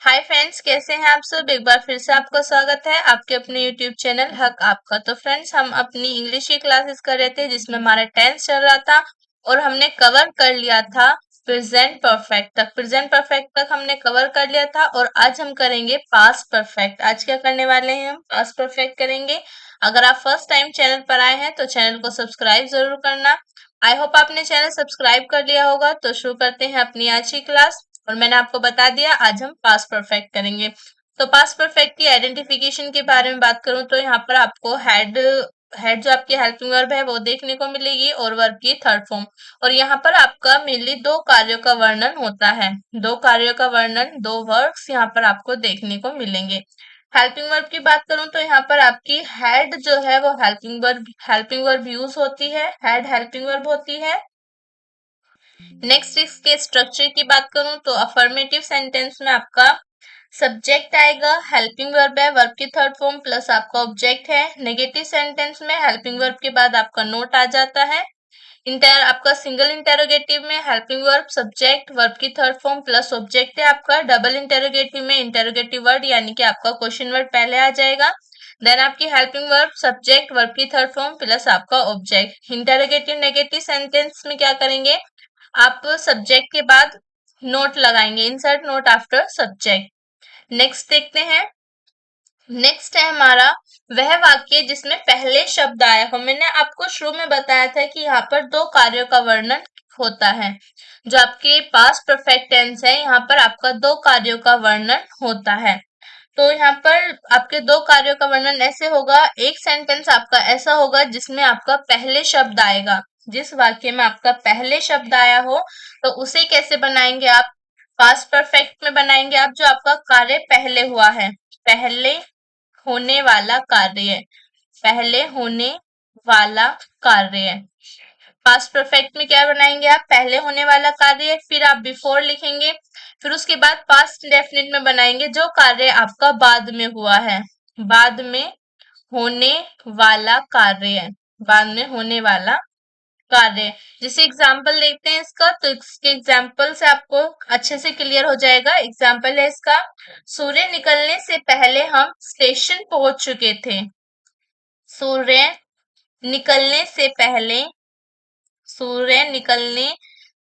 Hi friends, कैसे हैं आप सब। एक बार फिर से आपका स्वागत है आपके अपने यूट्यूब चैनल हक आपका। तो फ्रेंड्स, हम अपनी इंग्लिश की क्लासेस कर रहे थे जिसमें हमारा टेंस चल रहा था और हमने कवर कर लिया था प्रेजेंट परफेक्ट तक। प्रेजेंट परफेक्ट तक हमने कवर कर लिया था और आज हम करेंगे पास्ट परफेक्ट। आज क्या करने वाले हैं, हम पास्ट परफेक्ट करेंगे। अगर आप फर्स्ट टाइम चैनल पर आए हैं तो चैनल को सब्सक्राइब जरूर करना। आई होप आपने चैनल सब्सक्राइब कर लिया होगा। तो शुरू करते हैं अपनी आज की क्लास। और मैंने आपको बता दिया आज हम पास्ट परफेक्ट करेंगे। तो पास्ट परफेक्ट की आइडेंटिफिकेशन के बारे में बात करूं तो यहाँ पर आपको हेड हेड जो आपकी हेल्पिंग वर्ब है वो देखने को मिलेगी और वर्ब की थर्ड फॉर्म। और यहाँ पर आपका मेनली दो कार्यों का वर्णन होता है। दो कार्यों का वर्णन, दो वर्क्स यहाँ पर आपको देखने को मिलेंगे। हेल्पिंग वर्ब की बात करूं तो यहाँ पर आपकी हेड जो है वो हेल्पिंग वर्ब यूज होती है। हेड हेल्पिंग वर्ब होती है। नेक्स्ट इसके स्ट्रक्चर की बात करूं तो अफर्मेटिव सेंटेंस में आपका सब्जेक्ट आएगा, हेल्पिंग वर्ब है, वर्ब की थर्ड फॉर्म प्लस आपका ऑब्जेक्ट है। नेगेटिव सेंटेंस में हेल्पिंग वर्ब के बाद आपका नोट आ जाता है। इंटर आपका सिंगल इंटेरोगेटिव में हेल्पिंग वर्ब, सब्जेक्ट, वर्ब की थर्ड फॉर्म प्लस ऑब्जेक्ट है आपका। डबल इंटेरोगेटिव में इंटेरोगेटिव वर्ड यानी कि आपका क्वेश्चन वर्ड पहले आ जाएगा। देन आपकी हेल्पिंग वर्ब, सब्जेक्ट, वर्ब की थर्ड फॉर्म प्लस आपका ऑब्जेक्ट। इंटेरोगेटिव नेगेटिव सेंटेंस में क्या करेंगे, आप सब्जेक्ट के बाद नोट लगाएंगे, insert note after subject. Next देखते हैं। नेक्स्ट है हमारा वह वाक्य जिसमें पहले शब्द आया हो। मैंने आपको शुरू में बताया था कि यहाँ पर दो कार्यों का वर्णन होता है। जो आपके पास्ट परफेक्ट टेंस है, यहाँ पर आपका दो कार्यों का वर्णन होता है। तो यहाँ पर आपके दो कार्यों का वर्णन ऐसे होगा। एक सेंटेंस आपका ऐसा होगा जिसमें आपका पहले शब्द आएगा। जिस वाक्य में आपका पहले शब्द आया हो तो उसे कैसे बनाएंगे आप, पास्ट परफेक्ट में बनाएंगे आप। जो आपका कार्य पहले हुआ है, पहले होने वाला कार्य है, पहले होने वाला कार्य है। पास्ट परफेक्ट में क्या बनाएंगे आप, पहले होने वाला कार्य है, फिर आप बिफोर लिखेंगे, फिर उसके बाद पास्ट इंडेफिनिट में बनाएंगे जो कार्य आपका बाद में हुआ है, बाद में होने वाला कार्य है, बाद में होने वाला कार्य। जैसे एग्जाम्पल देखते हैं इसका, तो इसके एग्जाम्पल से आपको अच्छे से क्लियर हो जाएगा। एग्जाम्पल है इसका, सूर्य निकलने से पहले हम स्टेशन पहुंच चुके थे। सूर्य निकलने से पहले, सूर्य निकलने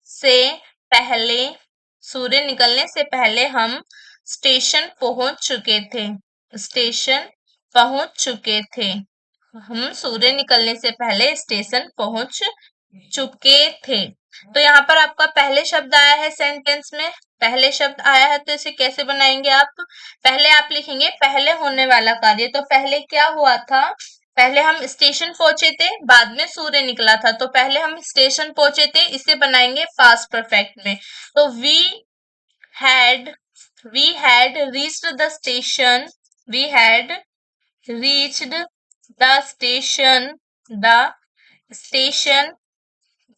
से पहले, सूर्य निकलने से पहले हम स्टेशन पहुंच चुके थे। स्टेशन पहुंच चुके थे। हम सूर्य निकलने से पहले स्टेशन पहुंच चुके थे। तो यहाँ पर आपका पहले शब्द आया है सेंटेंस में, पहले शब्द आया है तो इसे कैसे बनाएंगे आप, पहले आप लिखेंगे पहले होने वाला कार्य। तो पहले क्या हुआ था, पहले हम स्टेशन पहुंचे थे, बाद में सूर्य निकला था। तो पहले हम स्टेशन पहुंचे थे, इसे बनाएंगे पास्ट परफेक्ट में। तो had we had reached the station, we had reached the station, the station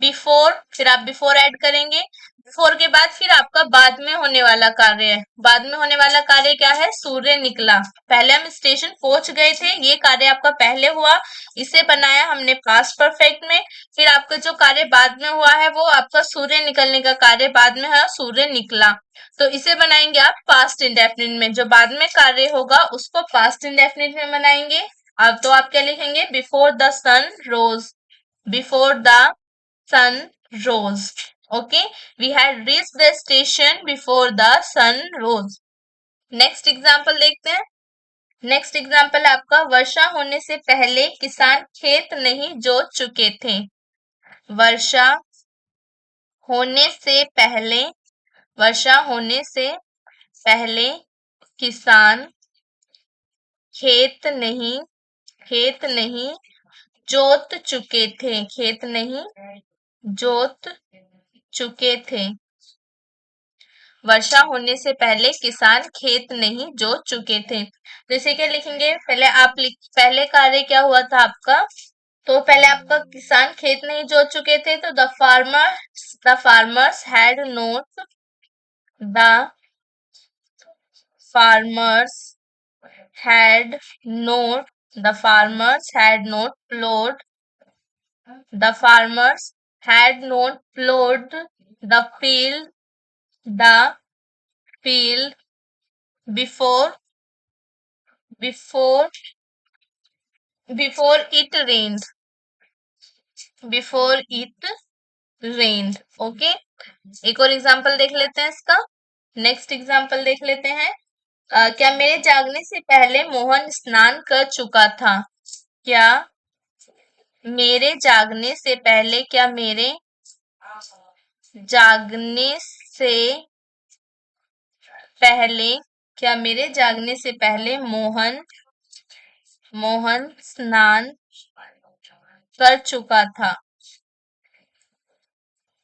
before, फिर आप बिफोर ऐड करेंगे। बिफोर के बाद फिर आपका बाद में होने वाला कार्य है। बाद में होने वाला कार्य क्या है, सूर्य निकला। पहले हम स्टेशन पहुंच गए थे, ये कार्य आपका पहले हुआ, इसे बनाया हमने पास्ट परफेक्ट में। फिर आपका जो कार्य बाद में हुआ है वो आपका सूर्य निकलने का कार्य बाद में है, सूर्य निकला। तो इसे बनाएंगे आप पास्ट इंडेफिनिट में। जो बाद में कार्य होगा उसको पास्ट इंडेफिनिट में बनाएंगे। अब तो आप क्या लिखेंगे, before the sun rose, before the sun rose. Okay, we had reached the station before the sun rose. Next example देखते हैं। नेक्स्ट एग्जाम्पल आपका, वर्षा होने से पहले किसान खेत नहीं जोत चुके थे। वर्षा होने से पहले, वर्षा होने से पहले किसान खेत नहीं, खेत नहीं जोत चुके थे, खेत नहीं जोत चुके थे। वर्षा होने से पहले किसान खेत नहीं जोत चुके थे। जैसे क्या लिखेंगे, पहले पहले कार्य क्या हुआ था आपका, तो पहले आपका किसान खेत नहीं जोत चुके थे। तो the farmers had note, the farmers had note, the farmers had note प्लोड, the farmers had note प्लोड the field, the field before before before it rained, before it rained. Okay, एक और एग्जांपल देख लेते हैं इसका। नेक्स्ट एग्जांपल देख लेते हैं। क्या मेरे जागने से पहले मोहन स्नान कर चुका था? क्या मेरे जागने से पहले, क्या मेरे जागने से पहले, क्या मेरे जागने से पहले मोहन मोहन स्नान कर चुका था,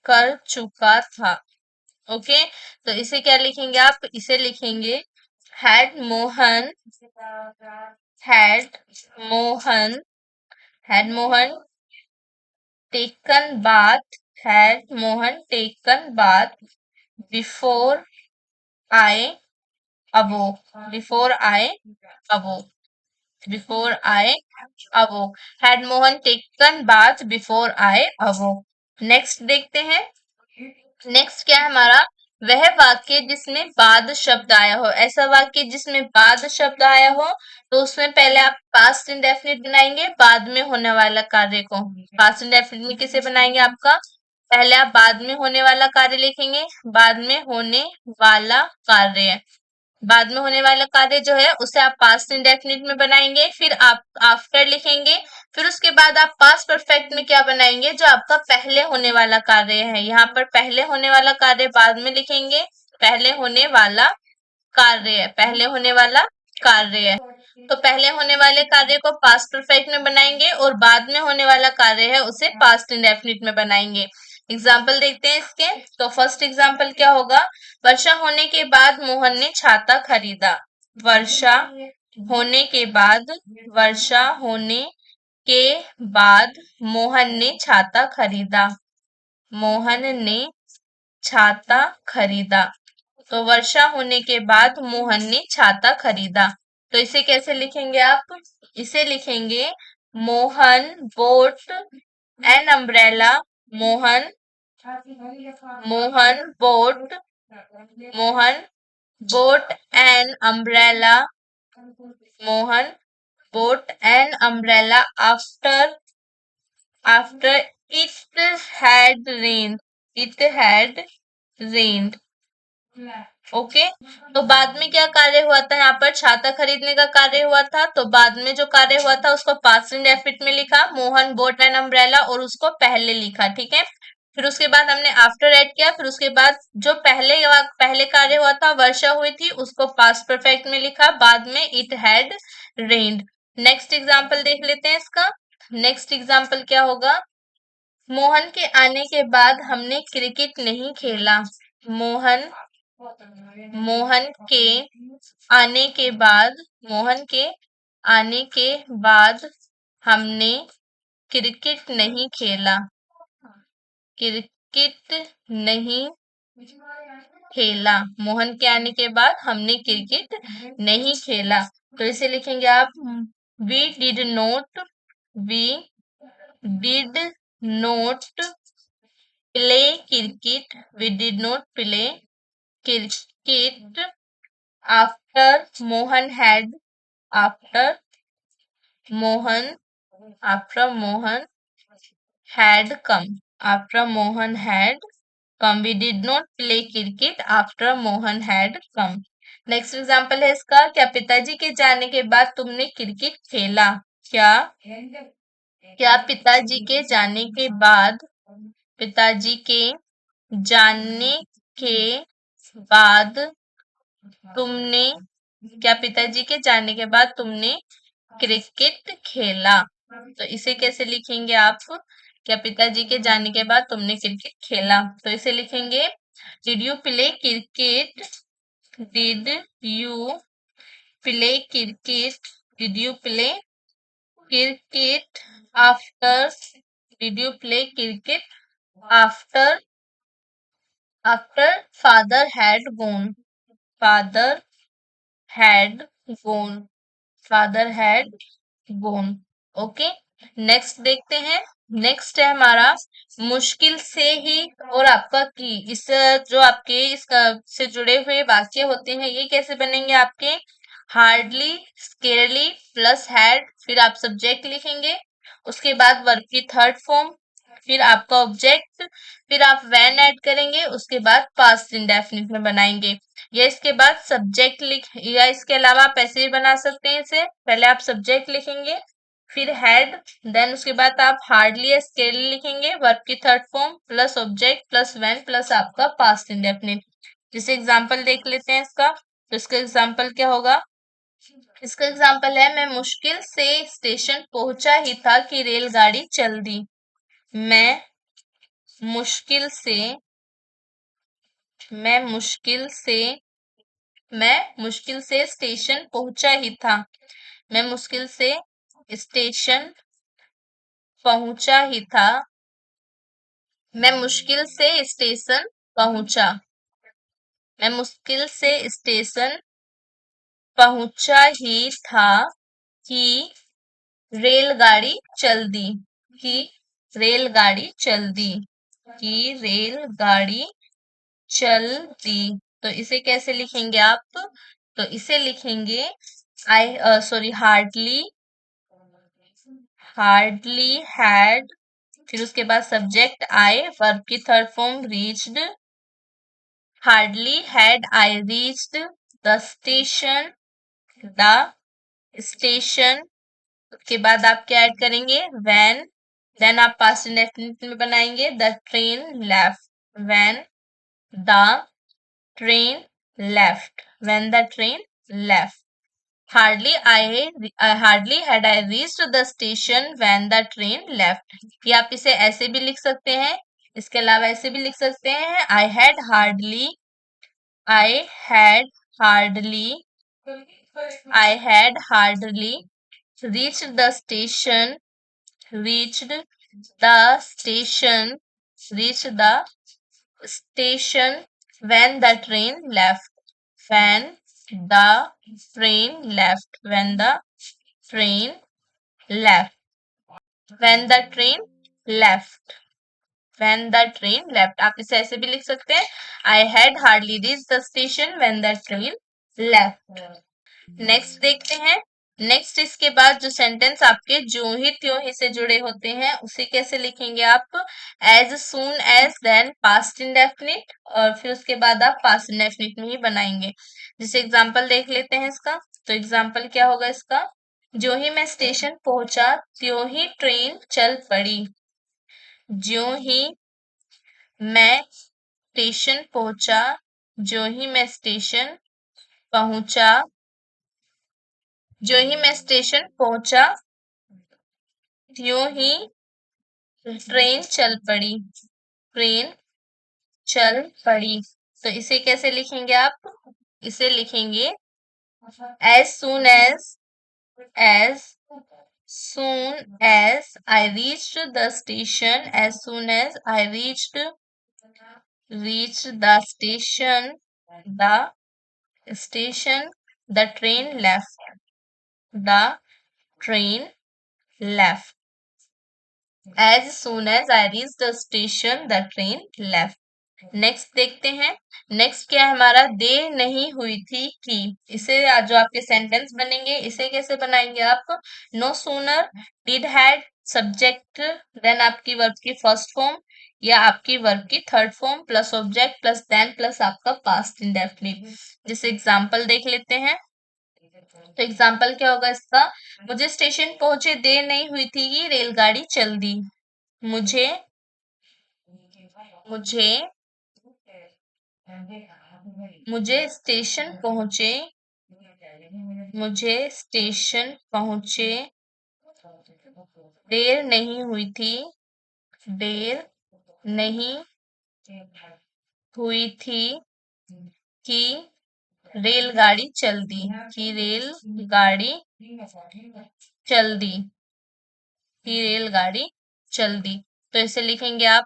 कर चुका था। ओके, तो इसे क्या लिखेंगे आप? इसे लिखेंगे had Mohan, had Mohan, had Mohan taken bath, had Mohan taken bath before I अवोक, before I अवोक, before I अवोक, had Mohan taken bath before I अवोक। Next देखते हैं। नेक्स्ट क्या है हमारा? वह वाक्य जिसमें बाद शब्द आया हो। ऐसा वाक्य जिसमें बाद शब्द आया हो तो उसमें पहले आप पास्ट इंडेफिनिट बनाएंगे, बाद में होने वाला कार्य को। पास्ट इंडेफिनिट में किसे बनाएंगे आपका? पहले आप बाद में होने वाला कार्य लिखेंगे, बाद में होने वाला कार्य, बाद में होने वाला कार्य जो है उसे आप पास्ट इंडेफिनिट में बनाएंगे, फिर आप आफ्टर लिखेंगे, फिर उसके बाद आप पास्ट परफेक्ट में क्या बनाएंगे? जो आपका पहले होने वाला कार्य है, यहाँ पर पहले होने वाला कार्य बाद में लिखेंगे, पहले होने वाला कार्य है, पहले होने वाला कार्य है। तो पहले होने वाले कार्य को पास्ट परफेक्ट में बनाएंगे और बाद में होने वाला कार्य है उसे पास्ट इंडेफिनिट में बनाएंगे। एग्जाम्पल देखते हैं इसके। तो फर्स्ट एग्जाम्पल क्या होगा? वर्षा होने के बाद मोहन ने छाता खरीदा। वर्षा होने के बाद, वर्षा होने के बाद मोहन ने छाता खरीदा, मोहन ने छाता खरीदा। तो वर्षा होने के बाद मोहन ने छाता खरीदा। तो इसे कैसे लिखेंगे आप? इसे लिखेंगे Mohan boat an umbrella, Mohan Mohan boat, Mohan boat an umbrella, Mohan boat an umbrella after after it had rained, it had rained. Okay, तो बाद में क्या कार्य हुआ था? यहाँ पर छाता खरीदने का कार्य हुआ था, तो बाद में जो कार्य हुआ था उसको पास्ट इंडेफिनिट में लिखा, मोहन बोट एन अम्ब्रेला, और उसको पहले लिखा। ठीक है, फिर उसके बाद हमने आफ्टर ऐड किया, फिर उसके बाद जो पहले कार्य हुआ था, वर्षा हुई थी, उसको पास्ट परफेक्ट में लिखा, बाद में it had rained. Next example देख लेते हैं इसका। नेक्स्ट एग्जाम्पल क्या होगा? मोहन के आने के बाद हमने क्रिकेट नहीं खेला। मोहन मोहन के आने के बाद, मोहन के आने के बाद हमने क्रिकेट नहीं खेला, क्रिकेट नहीं खेला। मोहन के आने के बाद हमने क्रिकेट नहीं खेला। तो इसे लिखेंगे आप we did not, we did not play cricket, we did not play cricket after Mohan had, after Mohan after Mohan had come, after Mohan had come, we did not play cricket after Mohan had come. Next example है इसका। क्या पिताजी के जाने के बाद तुमने cricket खेला? क्या क्या पिताजी के जाने के बाद, पिताजी के जाने के बाद तुमने, क्या पिताजी के जाने के बाद तुमने क्रिकेट खेला? तो इसे कैसे लिखेंगे आप? क्या पिताजी के जाने के बाद तुमने क्रिकेट खेला? तो इसे लिखेंगे did you play cricket, did you play cricket, did you play cricket after, did you play cricket after after father had gone, father had gone, father had gone। Okay, next देखते हैं। Next है हमारा मुश्किल से ही और आपका की। इस जो आपके इस से जुड़े हुए वाक्य होते हैं ये कैसे बनेंगे आपके? हार्डली, स्केरली प्लस हैड, फिर आप सब्जेक्ट लिखेंगे, उसके बाद वर्ब की थर्ड फॉर्म, फिर आपका ऑब्जेक्ट, फिर आप व्हेन ऐड करेंगे, उसके बाद पास्ट इंडेफिनिट में बनाएंगे। या इसके बाद सब्जेक्ट लिख, या इसके अलावा आप ऐसे भी बना सकते हैं इसे, पहले आप सब्जेक्ट लिखेंगे, फिर हैड, देन उसके बाद आप हार्डली या स्केरली लिखेंगे, वर्ब की third form plus object plus when plus आपका पास्ट इंडेफिनिट। जैसे एग्जांपल देख लेते हैं इसका, तो इसका एग्जांपल क्या होगा? इसका एग्जांपल है, मैं मुश्किल से स्टेशन पहुंचा ही था कि रेलगाड़ी चल दी। मैं मुश्किल से मैं मुश्किल से मैं मुश्किल से स्टेशन पहुंचा ही था। मैं मुश्किल से स्टेशन पहुंचा ही था। मैं मुश्किल से स्टेशन पहुंचा। मैं मुश्किल से स्टेशन पहुंचा ही था कि रेलगाड़ी चल दी। कि रेलगाड़ी चल दी। कि रेलगाड़ी चल दी। तो इसे कैसे लिखेंगे आप? तो इसे लिखेंगे सॉरी, हार्डली, हार्डली हैड, फिर उसके बाद सब्जेक्ट आई, वर्ब की third form reached, hardly had I reached the station, the station के बाद आप क्या ऐड करेंगे? व्हेन, देन आप पास्ट इंडेफिनिट में बनाएंगे, the train left, when the train left, when the train left, hardly had I reached the station when the train left. या आप इसे ऐसे भी लिख सकते हैं, इसके अलावा ऐसे भी लिख सकते हैं, I had hardly I had hardly reached the station, reached the station, reached the station when the train left. When the train left. When the train left. When the train left. When the train left. आप इसे ऐसे भी लिख सकते हैं, I had hardly reached the station when the train left. Next देखते हैं। Next इसके बाद जो सेंटेंस आपके जो ही त्यों ही से जुड़े होते हैं उसे कैसे लिखेंगे आप? As soon as, then past indefinite, और फिर उसके बाद आप पास्ट इंडेफिनिट में ही बनाएंगे। जैसे एग्जांपल देख लेते हैं इसका, तो एग्जांपल क्या होगा इसका? जो ही मैं स्टेशन पहुंचा त्यों ही ट्रेन चल पड़ी। ज्यों ही मैं स्टेशन पहुंचा, जो ही मैं स्टेशन पहुंचा, जो ही मैं स्टेशन पहुंचा त्यों ही ट्रेन चल पड़ी। ट्रेन चल पड़ी। तो इसे कैसे लिखेंगे आप? इसे लिखेंगे as soon as soon as I reached the station, as soon as I reached the station, the train left. The train left. As soon as I reached the station, the train left. Next देखते हैं। Next क्या है हमारा? देर नहीं हुई थी कि। इसे जो आपके सेंटेंस बनेंगे इसे कैसे बनाएंगे आप? No sooner, did had, subject, then आपकी वर्ब की फर्स्ट फॉर्म या आपकी वर्ब की third form plus object plus then plus आपका पास्ट इंडेफिनिट। जैसे एग्जांपल देख लेते हैं, तो एग्जांपल क्या होगा इसका? मुझे स्टेशन पहुंचे देर नहीं हुई थी कि रेलगाड़ी चल दी। मुझे मुझे मुझे स्टेशन पहुंचे मुझे स्टेशन पहुंचे देर नहीं हुई थी। देर नहीं हुई थी कि रेलगाड़ी चल दी। कि रेलगाड़ी चल दी। कि रेलगाड़ी चल दी। तो इसे लिखेंगे आप,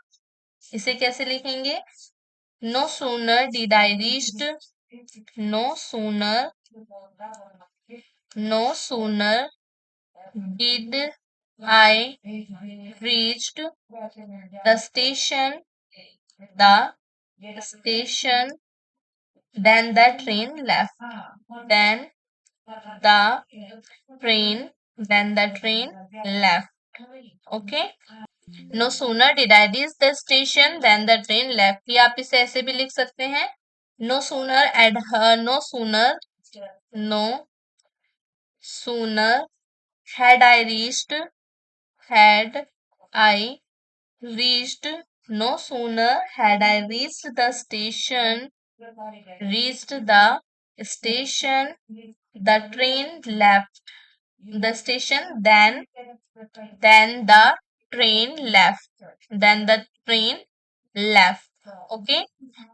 इसे कैसे लिखेंगे? No sooner did I reached, no sooner no sooner did I reached the station, the station, then the train left. Then the train, then the train left. Okay. No sooner did I reach the station than the train left. या आप इसे ऐसे भी लिख सकते हैं. No sooner had no sooner, no sooner had I had I reached, no sooner had I reached the station, the train left the station, then the train left, then the train left. Okay.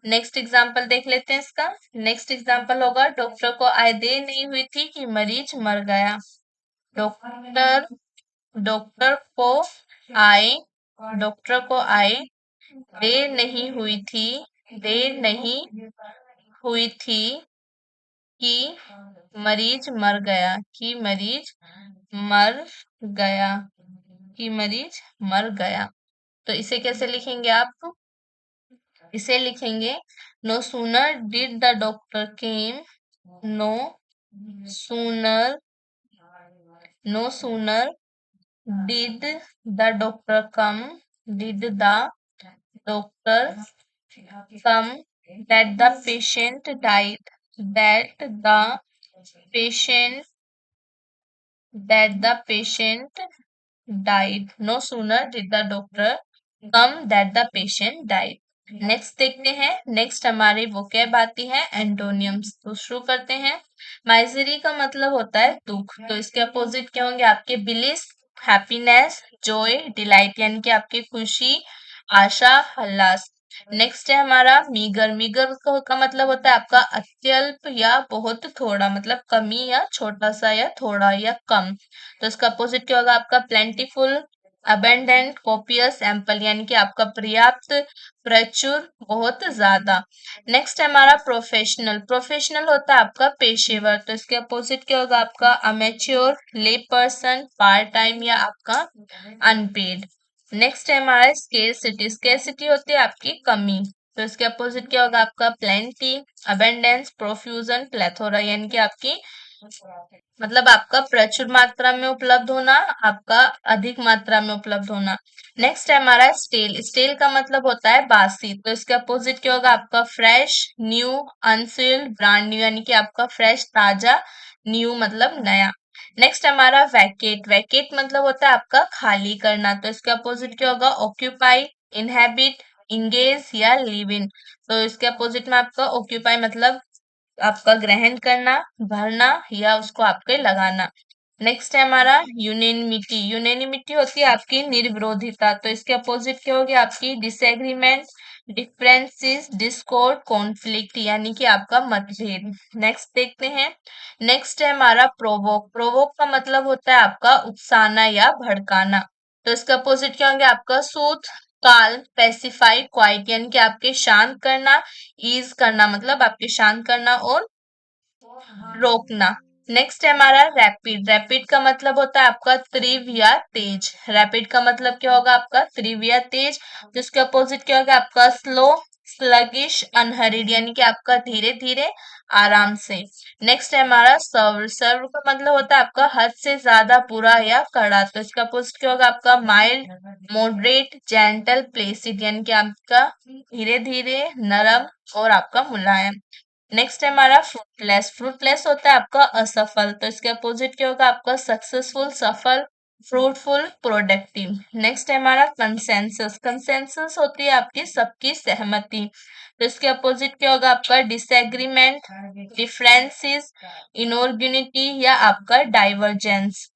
Next example देख लेते हैं इसका. Next example होगा doctor को आय देर नहीं हुई थी कि मरीज मर गया. डॉक्टर डॉक्टर को आय डॉक्टर को आय देर नहीं हुई थी देर नहीं हुई थी कि मरीज मर गया कि मरीज मर गया कि मरीज मर गया. तो इसे कैसे लिखेंगे आप. इसे लिखेंगे no sooner did the doctor came no sooner no sooner did the doctor come did the doctor come that the patient died that the patient patient died. No sooner did the doctor come that the patient died. Next देखते हैं. Next हमारी vocab आती है एंटोनियम्स. तो शुरू करते हैं. Misery का मतलब होता है दुख. तो इसके अपोजिट क्या होंगे आपके ब्लिस, हैप्पीनेस, जॉय, डिलाइट यानी कि आपकी खुशी, आशा, हल्लास. नेक्स्ट है हमारा मीगर. मीगर का मतलब होता है आपका अत्यल्प या बहुत थोड़ा, मतलब कमी या छोटा सा या थोड़ा या कम. तो इसका अपोजिट क्या होगा आपका प्लेंटीफुल, अबेंडेंट, कॉपियस, एम्पल यानी कि आपका पर्याप्त, प्रचुर, बहुत ज्यादा. नेक्स्ट है हमारा प्रोफेशनल. प्रोफेशनल होता है आपका पेशेवर. तो इसके अपोजिट क्या होगा आपका अमेच्योर, ले पर्सन, पार्ट टाइम या आपका अनपेड. नेक्स्ट है हमारा स्केर्सिटी. स्केर्सिटी होती है आपकी कमी. तो इसके अपोजिट क्या होगा आपका प्लेंटी, अबेंडेंस, प्रोफ्यूजन, प्लेथोरा यानी कि आपकी मतलब आपका प्रचुर मात्रा में उपलब्ध होना, आपका अधिक मात्रा में उपलब्ध होना. नेक्स्ट है हमारा स्टेल. स्टेल का मतलब होता है बासी. तो इसके अपोजिट क्या होगा आपका fresh, new, unsealed, brand new यानी कि आपका फ्रेश, ताजा, न्यू मतलब नया. नेक्स्ट हमारा वैकेट. वैकेट मतलब होता है आपका खाली करना. तो इसके अपोजिट क्या होगा ऑक्यूपाई, इनहेबिट, इंगेज या लिव इन. तो इसके अपोजिट में आपका ऑक्यूपाई मतलब आपका ग्रहण करना, भरना या उसको आपके लगाना. नेक्स्ट है हमारा यूनेनिमिटी. यूनेनिमिटी होती है आपकी निर्विरोधिता. तो इसके अपोजिट क्या होगी आपकी डिसएग्रीमेंट, डिफरेंसेस, डिस्कॉर्ड, कॉन्फ्लिक्ट यानी कि आपका मतभेद. नेक्स्ट देखते हैं. नेक्स्ट है हमारा प्रोवोक. प्रोवोक का मतलब होता है आपका उकसाना या भड़काना. तो इसके अपोजिट क्या होंगे आपका सूथ, काल, पेसिफाई, क्वाइट यानी कि आपके शांत करना, ईज करना मतलब आपके शांत करना और रोकना. नेक्स्ट है हमारा रैपिड. रैपिड का मतलब होता है आपका तीव्र या तेज. रैपिड का मतलब क्या होगा आपका तीव्र या तेज. जिसके अपोजिट क्या होगा आपका स्लो, स्लगिश, अनहरिड यानी कि आपका धीरे धीरे, आराम से. नेक्स्ट है हमारा सर्व. सर्व का मतलब होता है आपका हद से ज्यादा बुरा या कड़ा. तो इसका अपोजिट क्या होगा आपका माइल्ड, मॉडरेट, जेंटल, प्लेसिड यानी कि आपका धीरे धीरे, नरम और आपका मुलायम. नेक्स्ट है हमारा फ्रूटलेस. फ्रूटलेस होता है आपका असफल. तो इसके अपोजिट क्या होगा आपका सक्सेसफुल, सफल, फ्रूटफुल, प्रोडक्टिव. नेक्स्ट है हमारा कंसेंसस. कंसेंसस होती है आपकी सबकी सहमति. तो इसके अपोजिट क्या होगा आपका डिसएग्रीमेंट, डिफरेंसेस, इनऑर्गेनिटी या आपका डाइवर्जेंस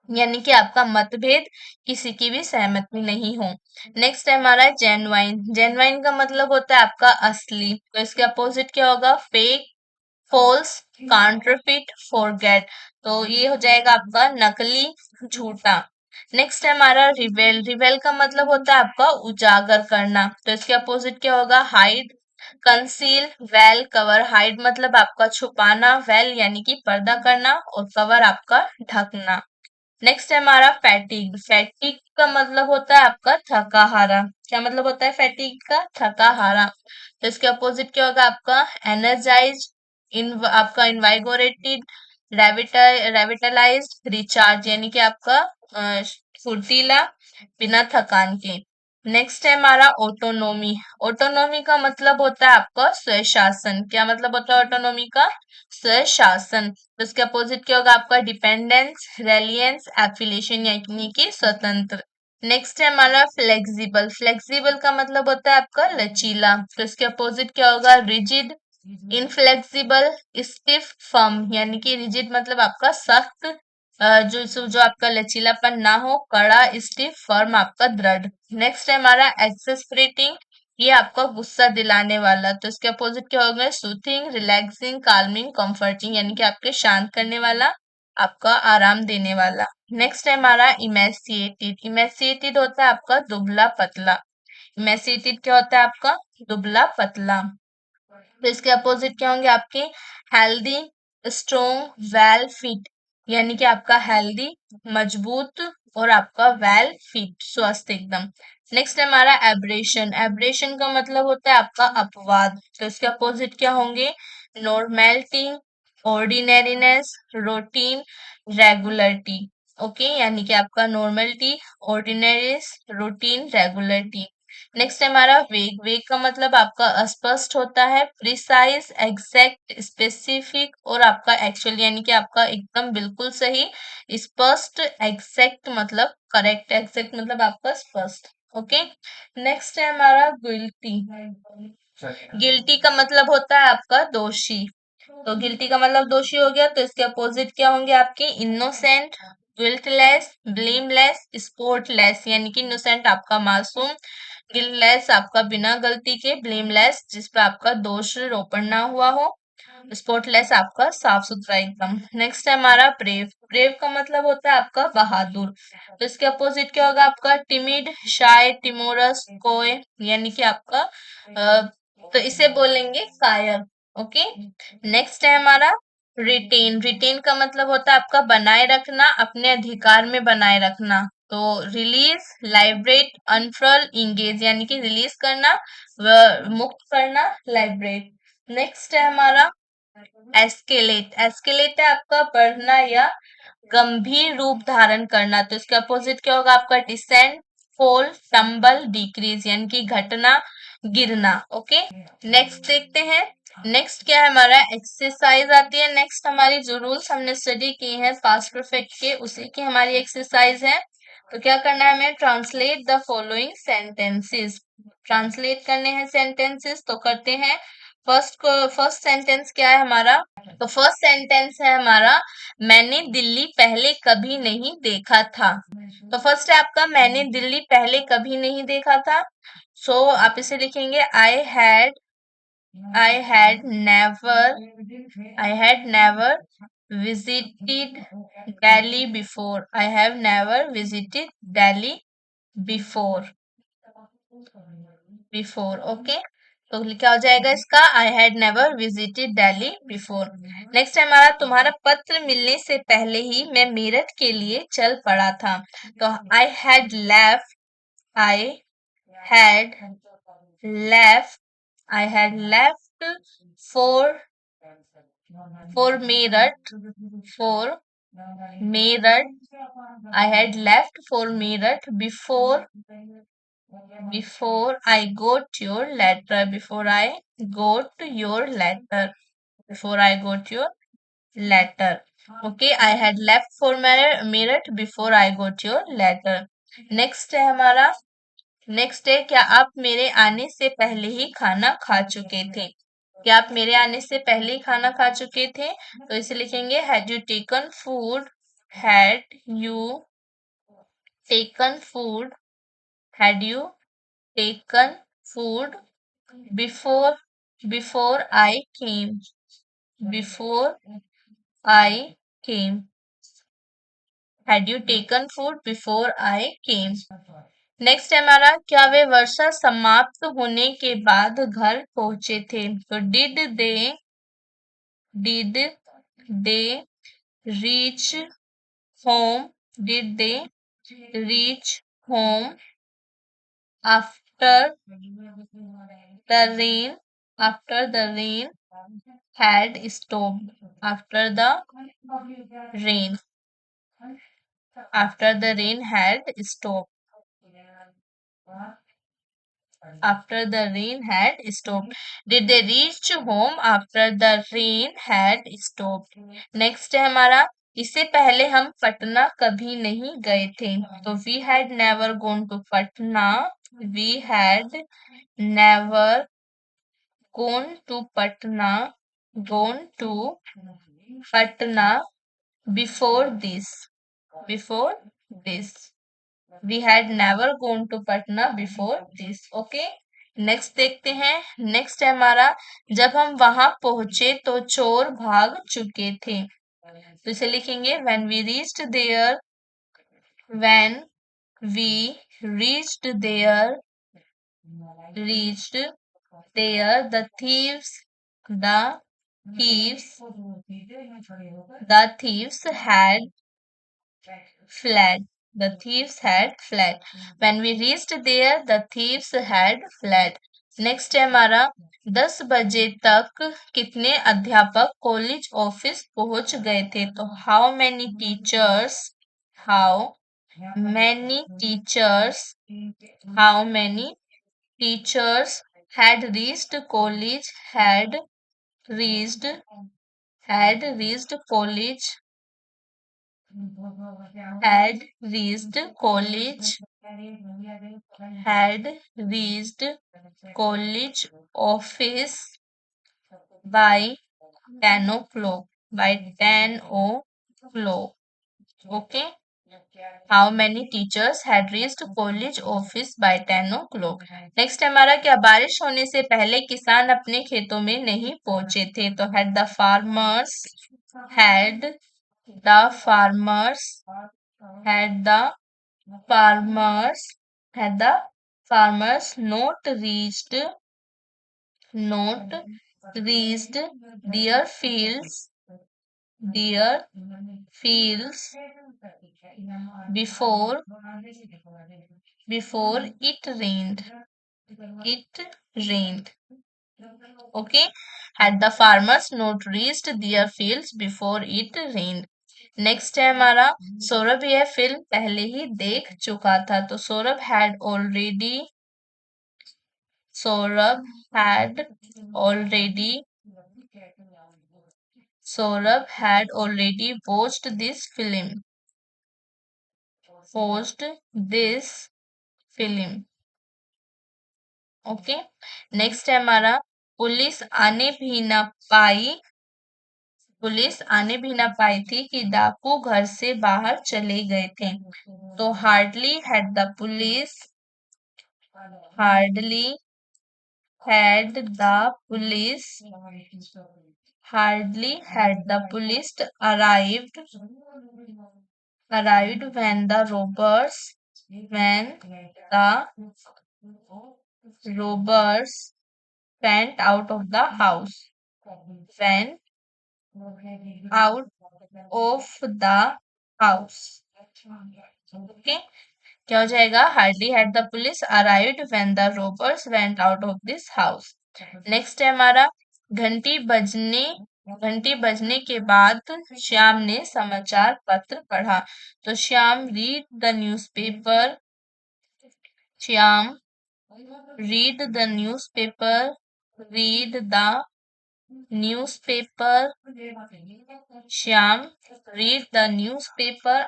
यानी कि आपका मतभेद, किसी की भी सहमति नहीं हो. नेक्स्ट है हमारा जेन्युइन. जेन्युइन का मतलब होता है आपका असली. तो इसके अपोजिट क्या होगा फेक, फॉल्स, काउंटरफिट, फॉरगेट. तो ये हो जाएगा आपका नकली, झूठा. नेक्स्ट है हमारा रिवेल. रिवेल का मतलब होता है आपका उजागर करना. तो इसके अपोजिट क्या होगा hide, conceal, well, cover. Hide मतलब आपका छुपाना, वेल यानी कि पर्दा करना और कवर आपका ढकना. नेक्स्ट है हमारा फैटिग। फैटिग का मतलब होता है आपका थका हारा। क्या मतलब होता है फैटिग का? थका हारा। तो इसके अपोजिट क्या होगा आपका? एनर्जाइज, इन आपका इनवाइगोरेटेड, रेविटलाइज्ड, रिचार्ज यानी कि आपका फुर्तीला, बिना थकान के। नेक्स्ट है हमारा ऑटोनोमी। ऑटोनोमी का मतलब होता है आपका स्वशासन। क्या मतलब होता है ऑटोनोमी का? स्वशासन। तो इसके अपोजिट क्या होगा आपका? डिपेंडेंस, रेलियंस, एफिलिएशन यानी कि स्वतंत्र। नेक्स्ट है हमारा फ्लेक्सिबल। फ्लेक्सिबल का मतलब होता है आपका लचीला। तो इसके अपोजिट क्या होगा? रिजिड, इनफ्लेक्सिबल, स्टिफ, फर्म यानी कि रिजिड मतलब आपका सख्त, जो आपका लचीलापन ना हो, कड़ा, स्टिफ, फर्म आपका दृढ़। नेक्स्ट है हमारा एक्सेस्परेटिंग, ये आपका गुस्सा दिलाने वाला। तो इसके अपोजिट क्या होगा? सूथिंग, रिलैक्सिंग, काल्मिंग, कंफर्टिंग यानी कि आपके शांत करने वाला, आपका आराम देने वाला। नेक्स्ट है हमारा इमेसिएटेड। इमेसिएटेड होता है आपका दुबला पतला। इमेसिएटेड क्या होता है आपका? दुबला पतला। तो इसके अपोजिट क्या होंगे आपके? हेल्दी, स्ट्रोंग, वेल फिट यानी कि आपका हेल्दी, मजबूत, और आपका वेल फिट स्वस्थ एकदम। नेक्स्ट है हमारा एब्रेशन। एब्रेशन का मतलब होता है आपका अपवाद। तो इसके अपोजिट क्या होंगे? Normality, ordinariness, routine, regularity. Okay, यानी कि आपका normality, ordinaries, routine, regularity. Next है हमारा वेग। वेग का मतलब आपका अस्पष्ट होता है, प्रिसाइज, एग्जैक्ट, स्पेसिफिक, और आपका एक्चुअल यानी कि आपका एकदम बिल्कुल सही। स्पष्ट, एग्जैक्ट मतलब करेक्ट, एग्जैक्ट मतलब आपका स्पष्ट। ओके। नेक्स्ट है हमारा गिल्टी। गिल्टी का मतलब होता है आपका दोषी। तो गिल्टी का मतलब दोषी हो गया। तो इसके अपोजिट क्या होंगे आपके? इनोसेंट, गिल्टलेस, ब्लेमलेस, स्पॉटलेस यानी कि इनोसेंट आपका मासूम, गिल्टलेस आपका बिना गलती के, ब्लेमलेस जिस पे आपका दोष रोपण ना हुआ हो, स्पॉटलेस आपका साफ सुथरा एकदम। नेक्स्ट है हमारा ब्रेव। ब्रेव का मतलब होता है आपका बहादुर। तो इसके अपोजिट क्या होगा आपका? टिमिड, शाय, टिमोरस, कोय यानी कि आपका तो इसे बोलेंगे कायर। ओके। नेक्स्ट है हमारा रिटेन। रिटेन का मतलब होता है आपका बनाए रखना, अपने अधिकार में बनाए रखना। तो रिलीज, लाइब्रेट, अनफर्ल, इंगेज यानी कि रिलीज करना, मुक्त करना, लाइब्रेट। नेक्स्ट है हमारा एस्केलेट। एस्केलेट है आपका बढ़ना या गंभीर रूप धारण करना। तो इसके अपोजिट क्या होगा आपका? डिसेंड, फॉल, टम्बल, डिक्रीज यानी कि घटना, गिरना। ओके। नेक्स्ट देखते हैं। नेक्स्ट क्या है हमारा? एक्सरसाइज आती है। नेक्स्ट हमारी जो रूल्स हमने स्टडी किए हैं पास्ट परफेक्ट के, उसी की हमारी एक्सरसाइज है। तो क्या करना है हमें? Translate the following sentences. Translate करने हैं सेंटेंसेस, तो करते हैं। फर्स्ट सेंटेंस क्या है हमारा? तो फर्स्ट सेंटेंस है हमारा, मैंने दिल्ली पहले कभी नहीं देखा था। तो फर्स्ट है आपका, मैंने दिल्ली पहले कभी नहीं देखा था। सो आप इसे लिखेंगे, I had never visited Delhi before. I have never visited Delhi before. Okay. तो क्या हो जाएगा इसका? I had never visited Delhi before. Next है हमारा, तुम्हारा पत्र मिलने से पहले ही मैं मेरठ के लिए चल पड़ा था। तो I had left I had left for Meerut for I had left for Meerut before I got your letter. Before I got your letter. Okay, I had left for Meerut before I got your letter. Next है हमारा, next है, क्या आप मेरे आने से पहले ही खाना खा चुके थे? क्या आप मेरे आने से पहले ही खाना खा चुके थे? तो इसे लिखेंगे, had you taken food had you taken food had you taken food before I came? Before I came. Had you taken food before I came? Next है हमारा, क्या वे वर्षा समाप्त होने के बाद घर पहुंचे थे? तो did they reach home Did they reach home after the rain? After the rain had stopped. After the rain. After the rain had stopped. After the rain had stopped. Did they reach home after the rain had stopped? Next है हमारा, इससे पहले हम पटना कभी नहीं गए थे, तो we had never gone to Patna. We had never gone to Patna, gone to Patna before this. Before this. We had never gone to Patna before this. Okay. Next देखते हैं. नेक्स्ट है हमारा, जब हम वहां पहुंचे तो चोर भाग चुके थे, तो इसे लिखेंगे when we reached there. When we reached there, reached there, the thieves, the thieves had fled. The thieves had fled. When we reached there, the thieves had fled. Next है हमारा, 10 बजे तक कितने अध्यापक कॉलेज ऑफिस पहुंच गए थे, तो how many teachers, how many teachers, how many teachers had reached college, reached had reached college, had reached college, had reached college office by 10 o'clock, by 10 o'clock. Okay. How many teachers had reached college office by 10 o'clock? Next हमारा, क्या बारिश होने से पहले किसान अपने खेतों में नहीं पहुंचे थे, तो had the farmers, had the farmers, had the farmers, had the farmers not reached their fields before it rained. It rained. Okay. Had the farmers not reached their fields before it rained. Next है हमारा, सौरभ यह film पहले ही देख चुका था, तो Saurabh had already, Saurabh had already, Saurabh had already watched this film, watched this film. Okay. Next है हमारा, पुलिस आने भी ना पाई, पुलिस आने भी ना पाई थी कि डाकू घर से बाहर चले गए थे, तो hardly had the police, hardly had the police, hardly had the police arrived when the robbers went out of the house, went out of the house. Okay. क्या हो जाएगा, hardly had the police arrived when the robbers went out of this house. Next है हमारा, घंटी बजने के बाद श्याम ने समाचार पत्र पढ़ा, तो Shyam read the newspaper, Shyam read the newspaper, read the newspaper, Shyam read the newspaper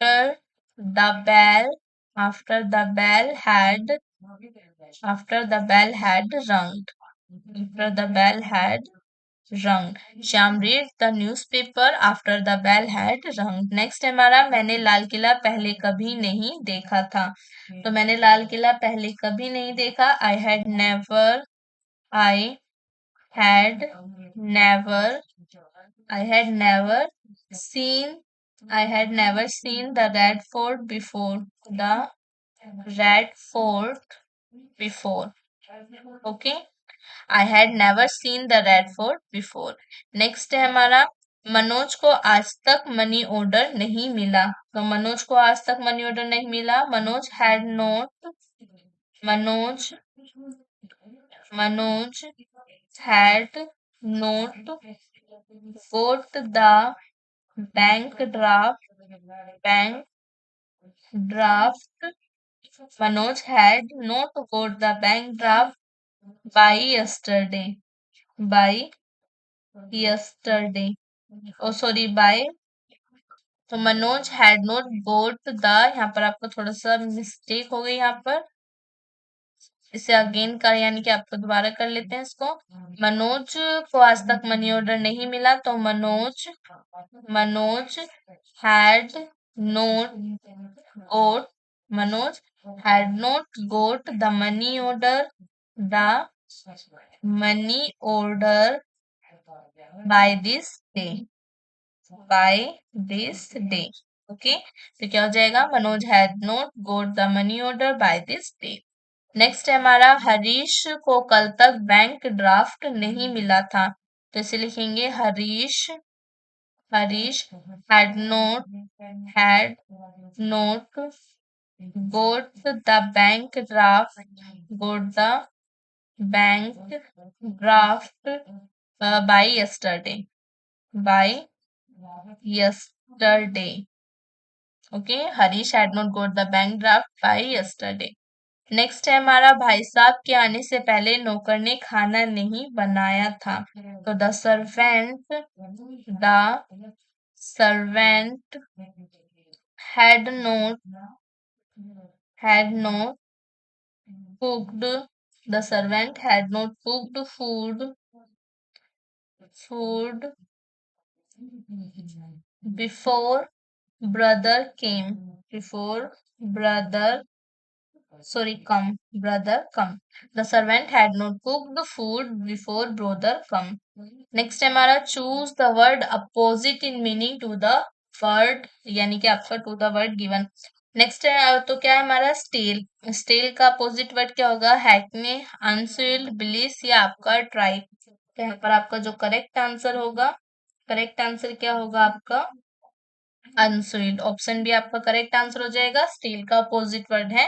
after the bell after the bell had after the bell had rung, after the bell had rung. Shyam read the newspaper after the bell had rung. Next हमारा, मैंने लाल किला पहले कभी नहीं देखा था, तो मैंने लाल किला पहले कभी नहीं देखा, I had never seen I had never seen the Red Fort before. The Red Fort before. Okay. I had never seen the Red Fort before. Next है हमारा, मनोज को आज तक मनी ऑर्डर नहीं मिला। तो मनोज को आज तक मनी ऑर्डर नहीं मिला। Manoj Manoj had not got the bank draft. Manoj had not got the bank draft by yesterday. By yesterday. Oh sorry, by तो Manoj had not got the, यहाँ पर आपको थोड़ा सा मिस्टेक हो गई यहाँ पर, इसे अगेन कर यानी कि आपको दोबारा कर लेते हैं इसको। मनोज को आज तक मनी ऑर्डर नहीं मिला, तो Manoj had not got Manoj had not got the money order by this day okay. तो क्या हो जाएगा, Manoj had not got the money order by this day. Next है हमारा, हरीश को कल तक बैंक ड्राफ्ट नहीं मिला था। तो इसे लिखेंगे Harish had not got the bank draft by yesterday okay. Harish had not got the bank draft by yesterday. Next है हमारा, भाई साहब के आने से पहले नौकर ने खाना नहीं बनाया था। तो the servant had not cooked the servant had not cooked food before brother come. The servant had not cooked the food before brother come. Next है हमारा, choose the word opposite in meaning to the word, यानी कि आपका to the word given. Next है तो क्या है हमारा, स्टेल का अपोजिट वर्ड क्या होगा, हैकने, अनस्विल्ड, ब्लिस या आपका ट्राइब। तो यहाँ पर आपका जो करेक्ट आंसर क्या होगा आपका अनस्विल्ड। ऑप्शन बी आपका करेक्ट आंसर हो जाएगा। स्टील का अपोजिट वर्ड है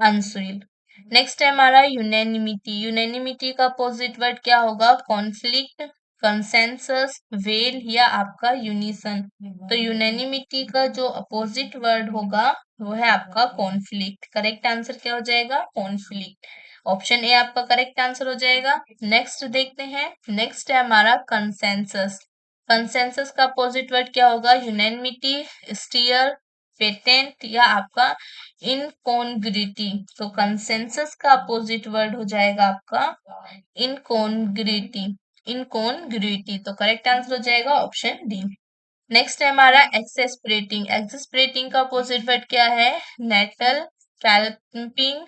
अनस्विल्ड। नेक्स्ट है हमारा, यूनेनिमिटी का अपोजिट वर्ड क्या होगा, कॉन्फ्लिक्ट, कंसेंसस, वेल या आपका यूनिसन। तो यूनेनिमिटी का जो अपोजिट वर्ड होगा वो है आपका कॉन्फ्लिक्ट। करेक्ट आंसर क्या हो जाएगा, कॉन्फ्लिक्ट। ऑप्शन ए आपका करेक्ट आंसर हो जाएगा। नेक्स्ट देखते हैं, नेक्स्ट है हमारा कंसेंसस का अपोजिट वर्ड क्या होगा, यूनैनिमिटी, स्टीयर, पेटेंट या आपका इनकॉन्ग्रिटी। तो कंसेंसस का अपोजिट वर्ड हो जाएगा आपका इनकॉन्ग्रिटी। तो करेक्ट आंसर हो जाएगा ऑप्शन डी। नेक्स्ट है हमारा, एक्सेस्परेटिंग का अपोजिट वर्ड क्या है, नेटल, कैल्पिंग,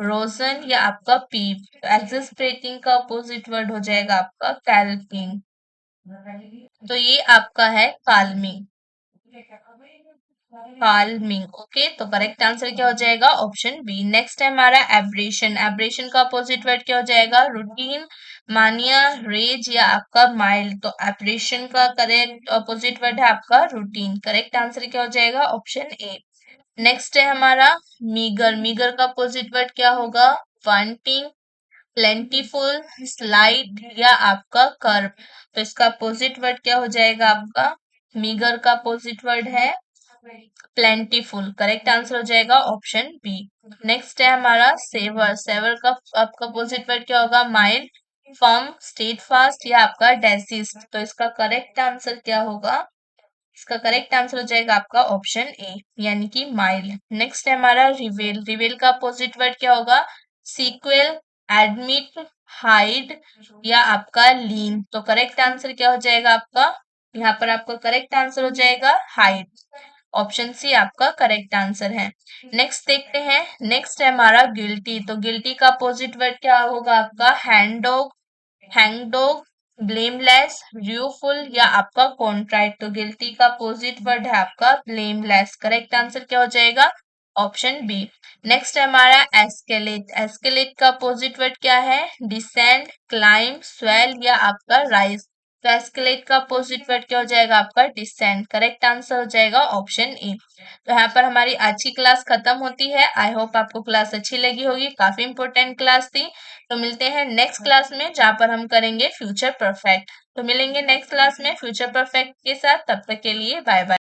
रोजन या आपका पीप। एक्सेस्परेटिंग का अपोजिट वर्ड हो जाएगा आपका कैल्पिंग। तो ये आपका है काल्मिंग ओके। तो करेक्ट आंसर क्या हो जाएगा, ऑप्शन बी। नेक्स्ट है हमारा, एब्रेशन का अपोजिट वर्ड क्या हो जाएगा, रूटीन, मानिया, रेज या आपका माइल्ड। तो एब्रेशन का करेक्ट अपोजिट वर्ड है आपका रूटीन। करेक्ट आंसर क्या हो जाएगा, ऑप्शन ए। नेक्स्ट है हमारा, मीगर का अपोजिट वर्ड क्या होगा, वांटिंग, प्लेंटीफुल, स्लाइट या आपका कर्व। तो इसका अपोजिट वर्ड क्या हो जाएगा आपका, मीगर का अपोजिट वर्ड है प्लेंटीफुल। करेक्ट आंसर हो जाएगा ऑप्शन बी। नेक्स्ट है हमारा, सेवर का आपका अपोजिट वर्ड क्या होगा, माइल्ड, फर्म, स्टेडफास्ट या आपका डेसिस्ट। तो इसका करेक्ट आंसर क्या होगा, इसका करेक्ट आंसर हो जाएगा आपका ऑप्शन ए यानी कि माइल्ड। नेक्स्ट है हमारा, रिवेल का अपोजिट वर्ड क्या होगा, सीक्वेल, एडमिट, हाइड या आपका लीन। तो करेक्ट आंसर क्या हो जाएगा आपका, यहाँ पर आपका करेक्ट आंसर हो जाएगा हाइड। ऑप्शन सी आपका करेक्ट आंसर है। नेक्स्ट देखते हैं, नेक्स्ट है हमारा गिल्टी। तो गिल्टी का अपोजिट वर्ड क्या होगा आपका, हैंगडॉग, ब्लेमलेस, र्यूफुल या आपका कॉन्ट्राइट। तो गिल्टी का अपोजिट वर्ड है आपका ब्लेमलेस। करेक्ट आंसर क्या हो जाएगा, ऑप्शन बी। नेक्स्ट है हमारा, एस्केलेट का अपोजिट वर्ड क्या है, डिसेंड, क्लाइंब, स्वेल या आपका राइज। तो एस्केलेट का अपोजिट वर्ड क्या हो जाएगा आपका डिसेंड। करेक्ट आंसर हो जाएगा ऑप्शन ए। तो यहाँ पर हमारी आज की क्लास खत्म होती है। आई होप आपको क्लास अच्छी लगी होगी, काफी इंपॉर्टेंट क्लास थी। तो मिलते हैं नेक्स्ट क्लास में जहाँ पर हम करेंगे फ्यूचर परफेक्ट। तो मिलेंगे नेक्स्ट क्लास में फ्यूचर परफेक्ट के साथ, तब तक के लिए बाय बाय।